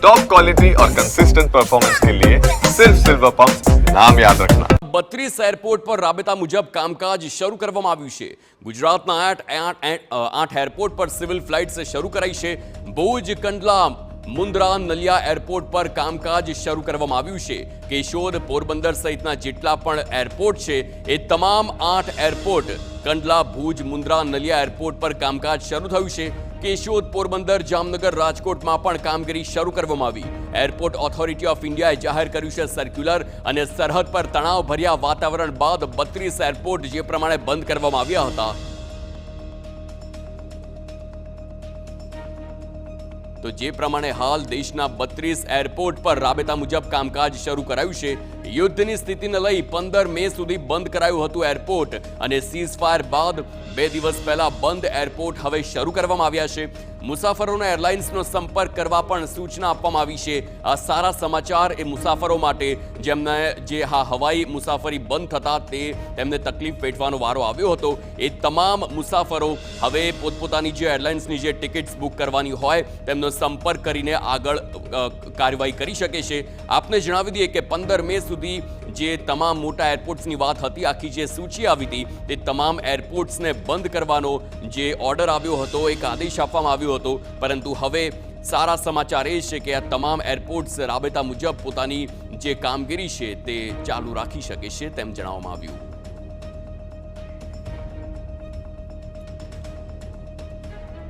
Top quality और consistent performance के लिए सिर्फ सिल्वर पंप नाम याद रखना। 32 એરપોર્ટ પર રાબેતા મુજબ કામકાજ શરૂ કરવામાં આવ્યું છે। ગુજરાતના 8 એરપોર્ટ પર સિવિલ ફ્લાઇટ્સ શરૂ કરાઈ છે। ભુજ, કંડલા, મુન્દ્રા, નલિયા એરપોર્ટ પર કામકાજ શરૂ કરવામાં આવ્યું છે। કેશોદ, પોરબંદર સહિતના જેટલા પણ એરપોર્ટ છે એ તમામ 8 એરપોર્ટ કંડલા, ભુજ, મુન્દ્રા, નલિયા એરપોર્ટ પર કામકાજ શરૂ થયું છે। કેશોદ, પોરબંદર, જામનગર, રાજકોટમાં પણ કામગીરી શરૂ કરવામાં આવી। એરપોર્ટ ઓથોરિટી ઓફ ઇન્ડિયાએ જાહેર કર્યું છે સર્ક્યુલર અને સરહદ પર તણાવભર્યા વાતાવરણ બાદ 32 એરપોર્ટ જે પ્રમાણે બંધ કરવામાં આવ્યા હતા તો જે પ્રમાણે હાલ દેશના 32 એરપોર્ટ પર રાબેતા મુજબ કામકાજ શરૂ કરાયું છે। યુદ્ધની સ્થિતિને લઈ 15 મે સુધી બંધ કરાયું હતું એરપોર્ટ અને સીઝફાયર બાદ 2 દિવસ પહેલા બંધ એરપોર્ટ હવે શરૂ કરવામાં આવ્યા છે। મુસાફરોને એરલાઇન્સનો સંપર્ક કરવા પણ સૂચના આપવામાં આવી છે। આ સારા સમાચાર એ મુસાફરો માટે જેમને હવાઈ મુસાફરી બંધ થતા તેમને તકલીફ વેઠવાનો વારો આવ્યો હતો એ તમામ મુસાફરો હવે પોતપોતાની જે એરલાઇન્સની જે ટિકિટ્સ બુક કરવાની હોય તેમનો સંપર્ક કરીને આગળ કાર્યવાહી કરી શકે છે। આપને જણાવી દઈએ કે 15 મે સુધી જે તમામ મોટા એરપોર્ટ્સની વાત હતી, આખી જે સૂચિ આવી હતી તે તમામ એરપોર્ટ્સને બંધ કરવાનો જે ઓર્ડર આવ્યો હતો, એક આદેશ આપવામાં આવ્યો હતો, પરંતુ હવે સારા સમાચાર એ છે કે આ તમામ એરપોર્ટ્સ રાબેતા મુજબ પોતાની જે કામગીરી છે તે ચાલુ રાખી શકે છે તેમ જણાવવામાં આવ્યું।